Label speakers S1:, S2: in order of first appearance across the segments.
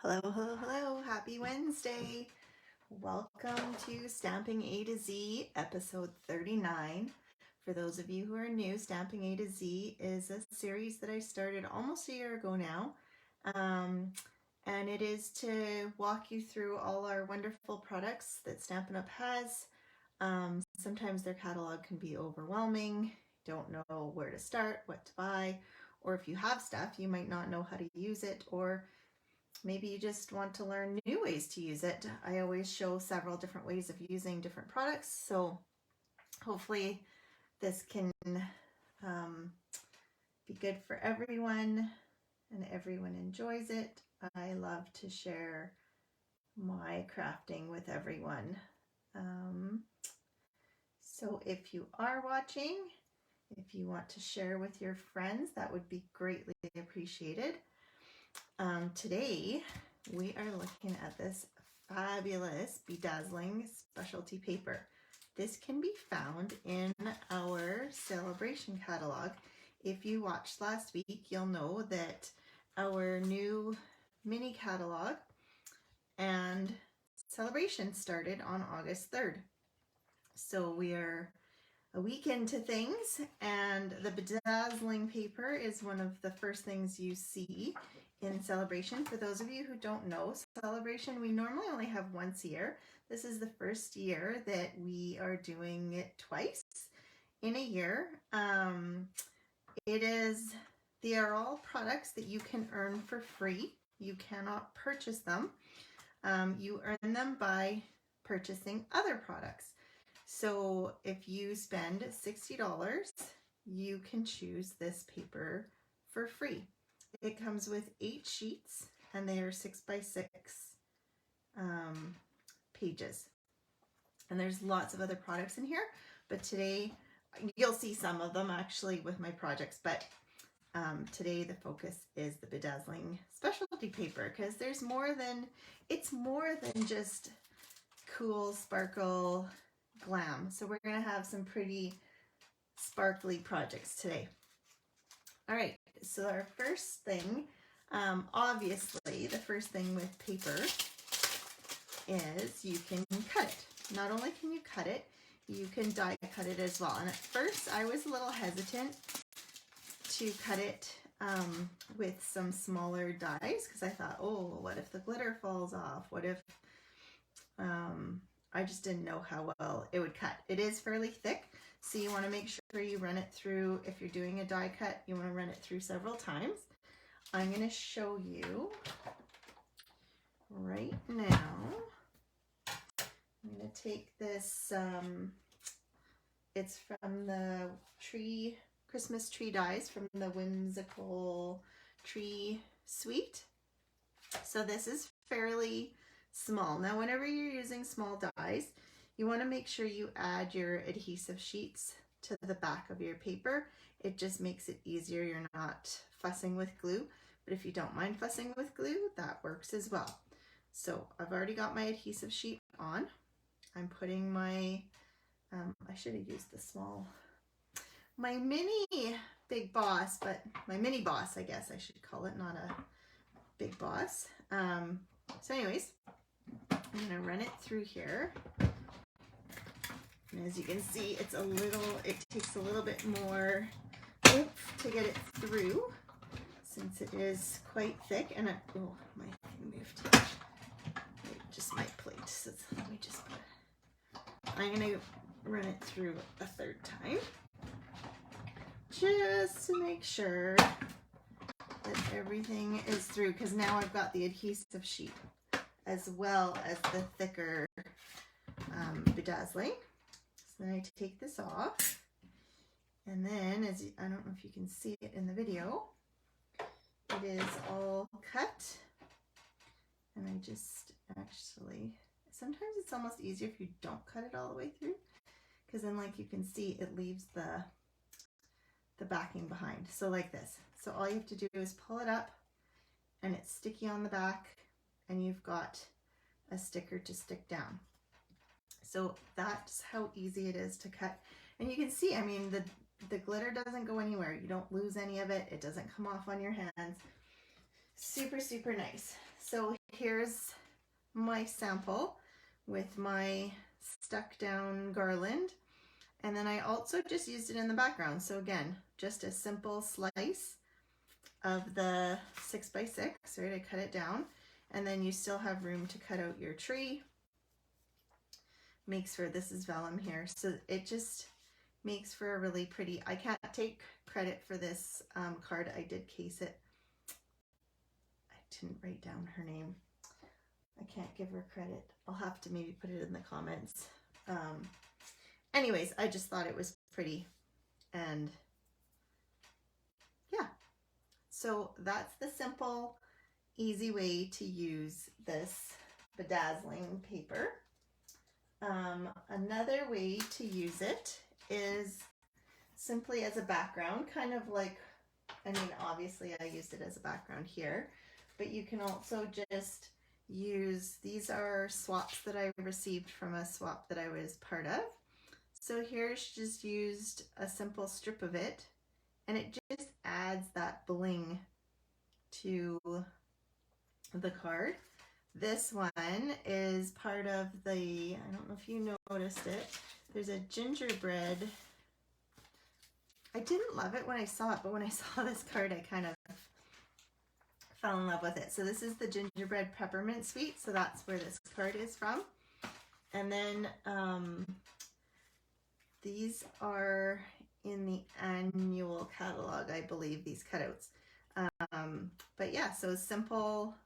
S1: Hello, hello, hello. Happy Wednesday. Welcome to Stamping A to Z, episode 39. For those of you who are new, Stamping A to Z is a series that I started almost a year ago now. And it is to walk you through all our wonderful products that Stampin' Up! Has. Sometimes their catalog can be overwhelming. Don't know where to start, what to buy, or if you have stuff, you might not know how to use it, or maybe you just want to learn new ways to use it. I always show several different ways of using different products, so hopefully this can be good for everyone and everyone enjoys it. I love to share my crafting with everyone. So if you are watching, if you want to share with your friends, that would be greatly appreciated. Today we are looking at this fabulous Dazzling specialty paper. This can be found in our sale-a-bration catalog. If you watched last week, you'll know that our new mini catalog and celebration started on August 3rd. So we are a week into things, and the Dazzling paper is one of the first things you see in celebration. For those of you who don't know, celebration we normally only have once a year. This is the first year that we are doing it twice in a year. They are all products that you can earn for free. You cannot purchase them. You earn them by purchasing other products. So if you spend $60, you can choose this paper for free. It comes with 8 sheets and they are 6x6 pages. And there's lots of other products in here, but today you'll see some of them actually with my projects, but today the focus is the Dazzling specialty paper, because it's more than just cool sparkle glam. So we're going to have some pretty sparkly projects today. All right, so our first thing, obviously the first thing with paper is you can cut it. Not only can you cut it, you can die cut it as well. And at first I was a little hesitant to cut it with some smaller dies, because I thought, oh, what if the glitter falls off? What if I just didn't know how well it would cut. It is fairly thick, so you want to make sure you run it through. If you're doing a die cut, you want to run it through several times. I'm going to show you right now. I'm going to take this, it's from the Christmas tree dies from the Whimsical Tree Suite. So this is fairly small. Now, whenever you're using small dies, you want to make sure you add your adhesive sheets to the back of your paper. It just makes it easier. You're not fussing with glue, but if you don't mind fussing with glue, that works as well. So I've already got my adhesive sheet on. I'm putting my, I should have used my mini Big Boss, but my mini boss, I guess I should call it, not a Big Boss. So anyways, I'm going to run it through here. And as you can see, it takes a little bit more oomph to get it through, since it is quite thick. And oh, my thing moved. Just my plate. So let me just put it. I'm going to run it through a third time, just to make sure that everything is through, because now I've got the adhesive sheet as well as the thicker Dazzling. So then I take this off, and then I don't know if you can see it in the video, it is all cut. And I just sometimes it's almost easier if you don't cut it all the way through, because then, like you can see, it leaves the backing behind. So like this. So all you have to do is pull it up, and it's sticky on the back, and you've got a sticker to stick down. So that's how easy it is to cut. And you can see, I mean, the glitter doesn't go anywhere. You don't lose any of it. It doesn't come off on your hands. Super, super nice. So here's my sample with my stuck down garland. And then I also just used it in the background. So again, just a simple slice of the 6x6, right? I cut it down, and then you still have room to cut out your tree. Makes for, this is vellum here, so it just makes for a really pretty, I can't take credit for this card. I did case it. I didn't write down her name. I can't give her credit. I'll have to maybe put it in the comments. Anyways, I just thought it was pretty, and yeah. So that's the simple, easy way to use this bedazzling paper. Another way to use it is simply as a background, kind of like, I mean, obviously I used it as a background here, but you can also just use, these are swaps that I received from a swap that I was part of. So here she just used a simple strip of it, and it just adds that bling to the card. This one is part of the, I don't know if you noticed it, there's a gingerbread. I didn't love it when I saw it, but when I saw this card, I kind of fell in love with it. So this is the gingerbread peppermint sweet, so that's where this card is from. And then these are in the annual catalog, I believe, these cutouts. But yeah, so simple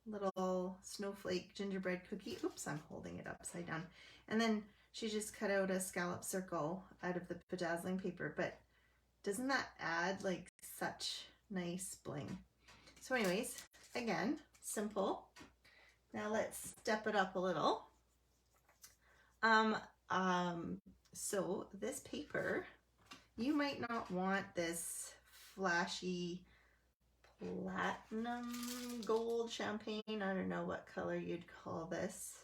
S1: little snowflake gingerbread cookie. Oops, I'm holding it upside down. And then she just cut out a scallop circle out of the bedazzling paper, but doesn't that add like such nice bling? So anyways, again, simple. Now let's step it up a little. So this paper, you might not want this flashy platinum gold champagne. I don't know what color you'd call this.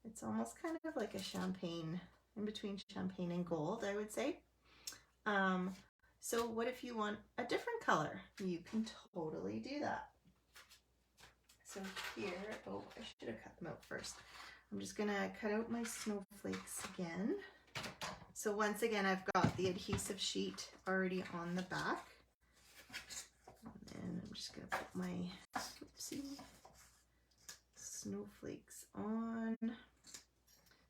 S1: It's almost kind of like a champagne, in between champagne and gold, I would say. So what if you want a different color? You can totally do that. So here, oh, I should have cut them out first. I'm just gonna cut out my snowflakes again. So once again, I've got the adhesive sheet already on the back. And I'm just gonna put my snowflakes on.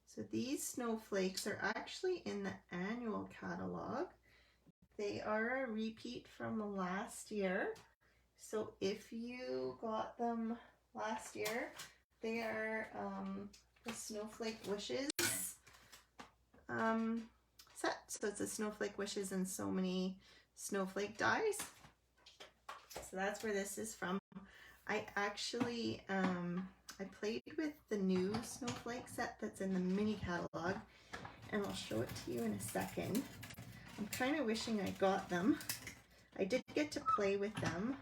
S1: So these snowflakes are actually in the annual catalog. They are a repeat from last year. So if you got them last year, they are the Snowflake Wishes set. So it's a Snowflake Wishes and so many snowflake dies. So that's where this is from. I actually, I played with the new snowflake set that's in the mini catalog, and I'll show it to you in a second. I'm kind of wishing I got them. I did get to play with them.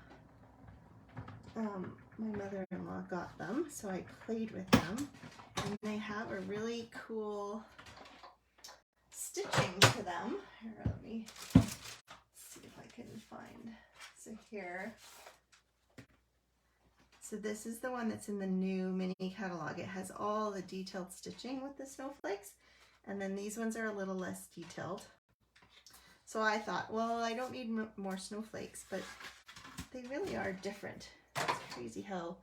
S1: My mother-in-law got them, so I played with them, and they have a really cool stitching to them. Here, let me see if I can find. So here, so this is the one that's in the new mini catalog. It has all the detailed stitching with the snowflakes, and then these ones are a little less detailed. So I thought, well, I don't need more snowflakes, but they really are different. It's crazy how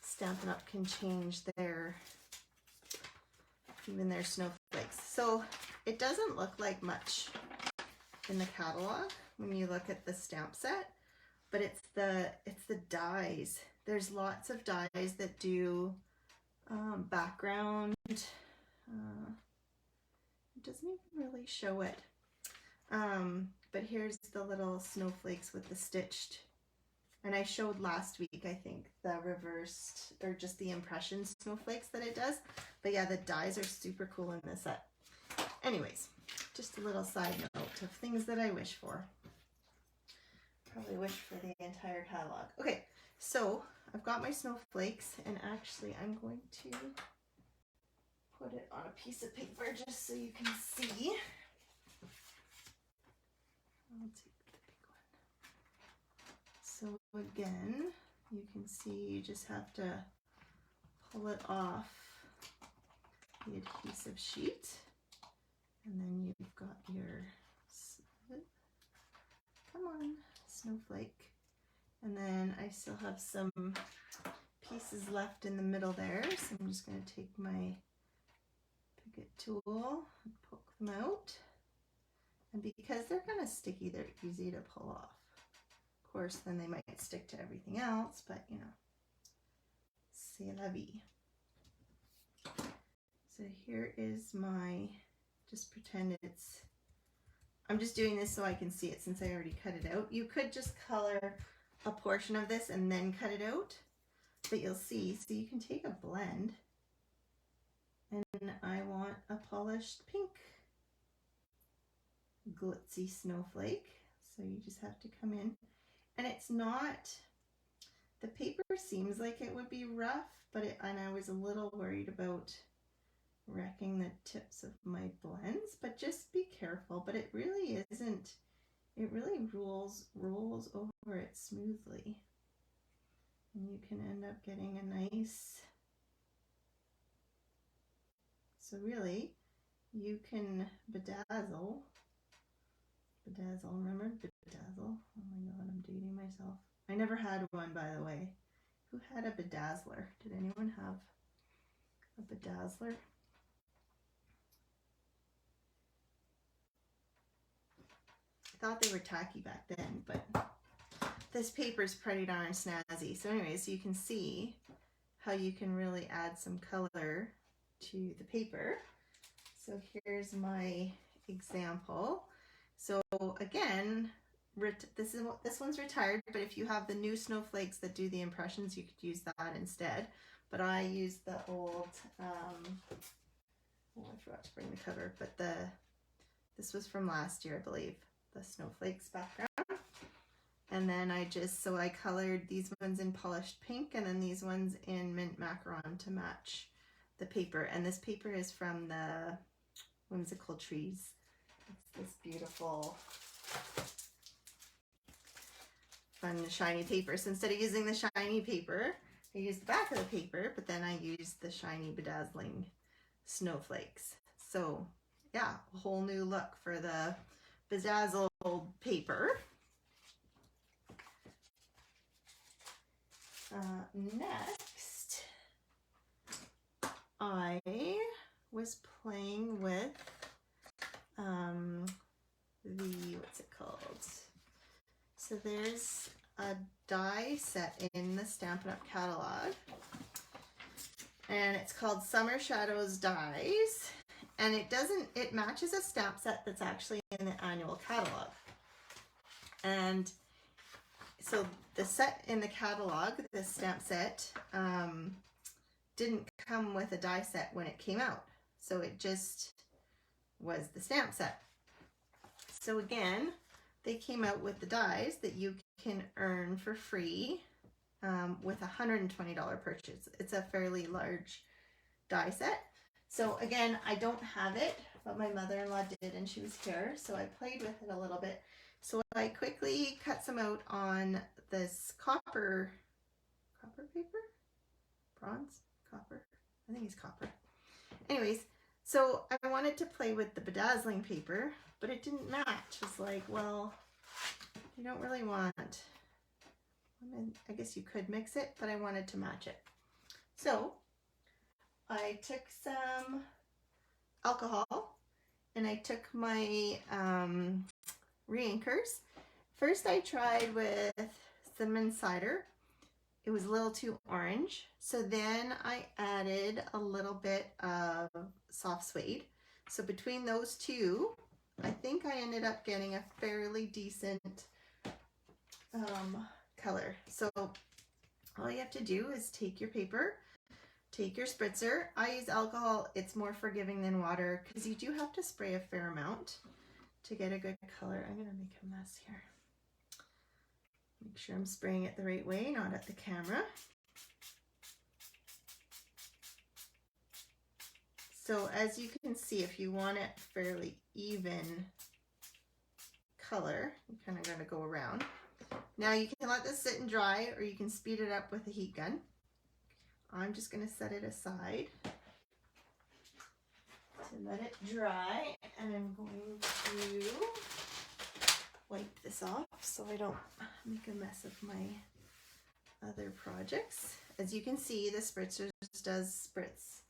S1: Stampin' Up! Can change their, even their snowflakes. So it doesn't look like much in the catalog when you look at the stamp set, but it's the dies. There's lots of dies that do background. It doesn't even really show it. But here's the little snowflakes with the stitched, and I showed last week, I think, the reversed, or just the impression snowflakes that it does. But yeah, the dies are super cool in this set. Anyways, just a little side note of things that I wish for. Probably wish for the entire catalog. Okay, so I've got my snowflakes, and actually I'm going to put it on a piece of paper just so you can see. I'll take the big one. So again, you can see you just have to pull it off the adhesive sheet, and then you've got your, come on, snowflake. And then I still have some pieces left in the middle there, so I'm just going to take my Picket tool and poke them out. And because they're kind of sticky, they're easy to pull off. Of course, then they might stick to everything else, but you know, c'est la vie. So here is my, just pretend it's, I'm just doing this so I can see it since I already cut it out. You could just color a portion of this and then cut it out, but you'll see, so you can take a blend, and I want a polished pink glitzy snowflake. So you just have to come in, and it's not, the paper seems like it would be rough, but and I was a little worried about wrecking the tips of my blends, but just be careful. But it really isn't, it really rolls over it smoothly, and you can end up getting a nice, so really you can bedazzle, remember bedazzle? Oh my god, I'm dating myself. I never had one, by the way. Who had a bedazzler? Did anyone have a bedazzler? I thought they were tacky back then, but this paper is pretty darn snazzy. So anyways, you can see how you can really add some color to the paper. So here's my example. So again, this one's retired, but if you have the new snowflakes that do the impressions, you could use that instead. But I used the old, oh, I forgot to bring the cover, but this was from last year, I believe, the snowflakes background. And then I colored these ones in polished pink, and then these ones in mint macaron to match the paper. And this paper is from the Whimsical Trees. It's this beautiful, fun, shiny paper. So instead of using the shiny paper, I used the back of the paper, but then I used the shiny bedazzling snowflakes. So yeah, a whole new look for the bedazzled paper. Next, I was playing with what's it called? So there's a die set in the Stampin' Up! Catalog, and it's called Summer Shadows Dies, and it matches a stamp set that's actually in the annual catalog. And so the set in the catalog, the stamp set, didn't come with a die set when it came out. So it just was the stamp set. So again, they came out with the dies that you can earn for free with a $120 purchase. It's a fairly large die set. So again, I don't have it, but my mother-in-law did, and she was here, so I played with it a little bit. So I quickly cut some out on this copper paper? Bronze? Copper? I think it's copper. Anyways, so I wanted to play with the bedazzling paper, but it didn't match. It's like, well, you don't really want, I guess you could mix it, but I wanted to match it. So I took some alcohol, and I took my re-inkers. First I tried with cinnamon cider. It was a little too orange. So then I added a little bit of soft suede. So between those two, I think I ended up getting a fairly decent color. So all you have to do is take your paper, take your spritzer. I use alcohol. It's more forgiving than water because you do have to spray a fair amount to get a good color. I'm gonna make a mess here. Make sure I'm spraying it the right way, not at the camera. So as you can see, if you want it fairly even color, you kind of gotta go around. Now you can let this sit and dry, or you can speed it up with a heat gun. I'm just going to set it aside to let it dry, and I'm going to wipe this off so I don't make a mess of my other projects. As you can see, the spritzer does spritz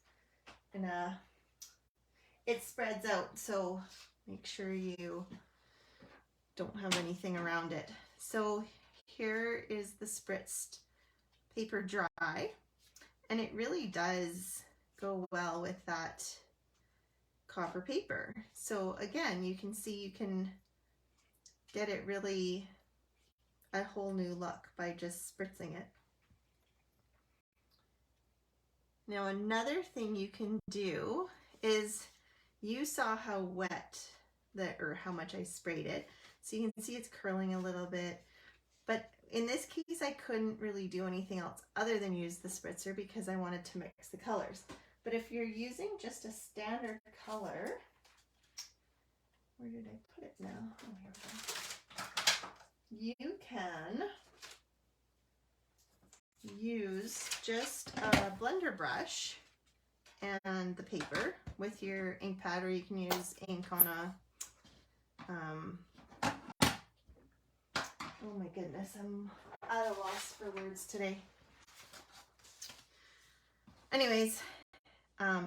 S1: in a, it spreads out, so make sure you don't have anything around it. So here is the spritzed paper dry, and it really does go well with that copper paper. So again, you can see you can get it really a whole new look by just spritzing it. Now another thing you can do is, you saw how wet or how much I sprayed it. So you can see it's curling a little bit, but in this case I couldn't really do anything else other than use the spritzer because I wanted to mix the colors. But if you're using just a standard color, where did I put it now? Oh, here we go. You can use just a blender brush and the paper with your ink pad, or you can use ink on a, oh my goodness, I'm at a loss for words today. Anyways,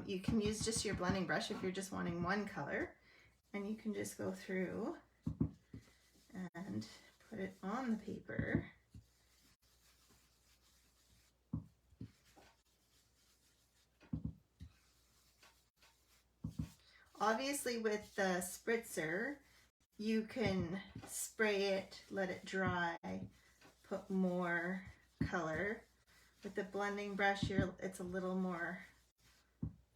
S1: you can use just your blending brush if you're just wanting one color, and you can just go through and put it on the paper. Obviously with the spritzer, you can spray it, let it dry, put more color. With the blending brush, it's a little more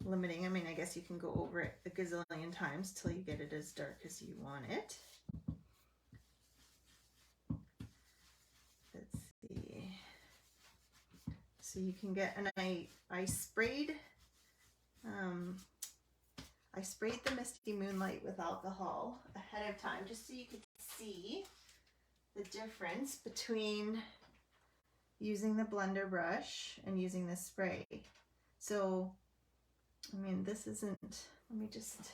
S1: limiting. I mean, I guess you can go over it a gazillion times till you get it as dark as you want it. Let's see. So you can get, and I sprayed the Misty Moonlight with alcohol ahead of time just so you could see the difference between using the blender brush and using the spray. So, I mean, this isn't, let me just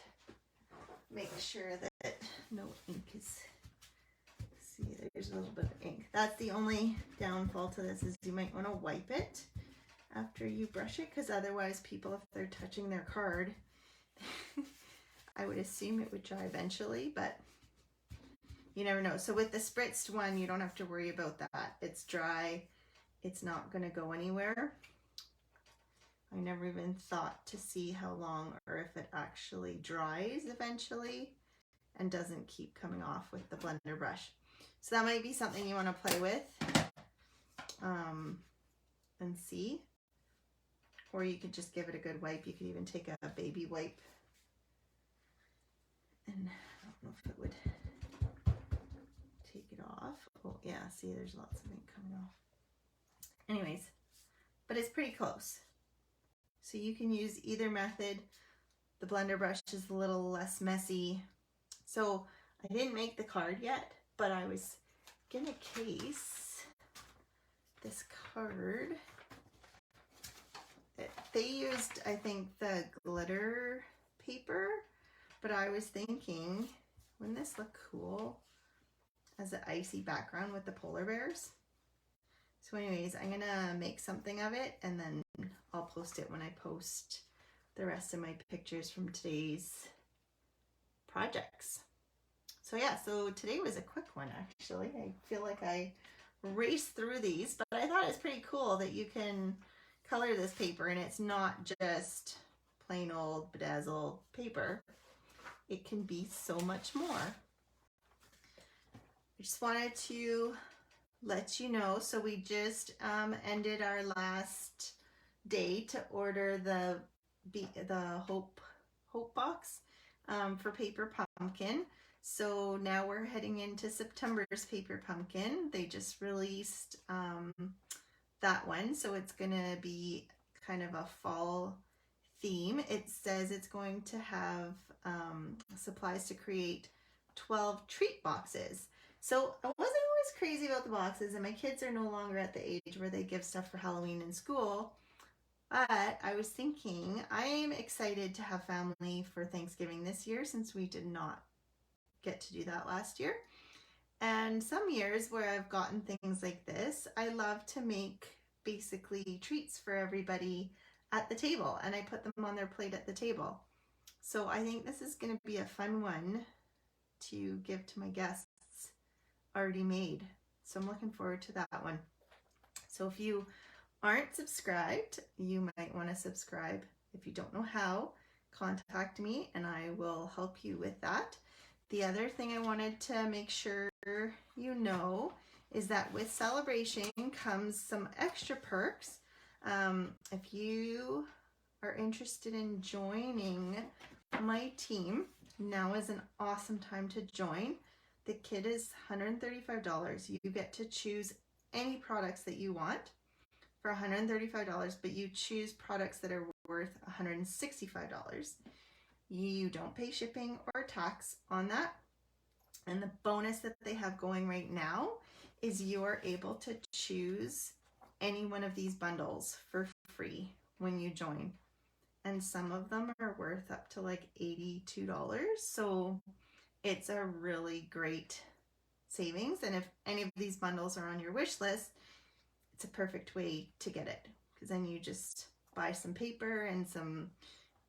S1: make sure that no ink is, see, there's a little bit of ink. That's the only downfall to this, is you might want to wipe it after you brush it, because otherwise people, if they're touching their card, I would assume it would dry eventually, but you never know. So with the spritzed one, you don't have to worry about that. It's dry. It's not going to go anywhere. I never even thought to see how long, or if it actually dries eventually and doesn't keep coming off with the blender brush. So that might be something you want to play with and see. Or you could just give it a good wipe. You could even take a baby wipe. And I don't know if it would take it off. Oh yeah, see, there's lots of ink coming off. Anyways, but it's pretty close. So you can use either method. The blender brush is a little less messy. So I didn't make the card yet, but I was gonna case this card. They used, I think, the glitter paper, but I was thinking, wouldn't this look cool as an icy background with the polar bears? So anyways, I'm gonna make something of it, and then I'll post it when I post the rest of my pictures from today's projects. So yeah, so today was a quick one actually. I feel like I raced through these, but I thought it's pretty cool that you can color this paper and it's not just plain old bedazzled paper. It can be so much more. I just wanted to let you know. So we just ended our last day to order the Hope box for Paper Pumpkin. So now we're heading into September's Paper Pumpkin. They just released that one, so it's gonna be kind of a fall theme. It says it's going to have supplies to create 12 treat boxes. So I wasn't always crazy about the boxes, and my kids are no longer at the age where they give stuff for Halloween in school, But I was thinking, I'm excited to have family for Thanksgiving this year since we did not get to do that last year. And some years where I've gotten things like this, I love to make basically treats for everybody at the table, and I put them on their plate at the table. So I think this is going to be a fun one to give to my guests already made. So I'm looking forward to that one. So if you aren't subscribed, you might want to subscribe. If you don't know how, contact me and I will help you with that. The other thing I wanted to make sure you know is that with sale-a-bration comes some extra perks. If you are interested in joining my team, now is an awesome time to join. The kit is $135. You get to choose any products that you want for $135, but you choose products that are worth $165. You don't pay shipping or tax on that. And the bonus that they have going right now is you're able to choose any one of these bundles for free when you join. And some of them are worth up to like $82. So it's a really great savings. And if any of these bundles are on your wish list, it's a perfect way to get it, because then you just buy some paper and some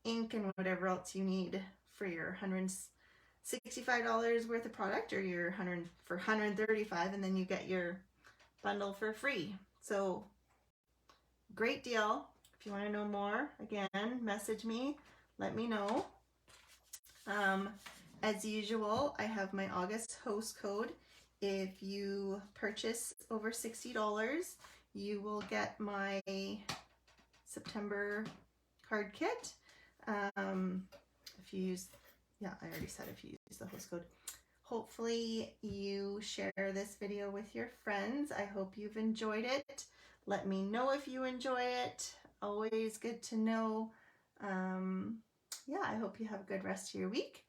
S1: ink and whatever else you need for your $165 worth of product, or your $135, and then you get your bundle for free. So great deal. If you want to know more, again, message me, let me know. As usual, I have my August host code. If you purchase over $60, you will get my September card kit. If you use, I already said if you use the host code. Hopefully you share this video with your friends. I hope you've enjoyed it. Let me know if you enjoy it. Always good to know. I hope you have a good rest of your week,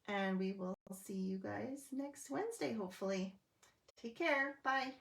S1: and we will see you guys next Wednesday, hopefully. Take care. Bye.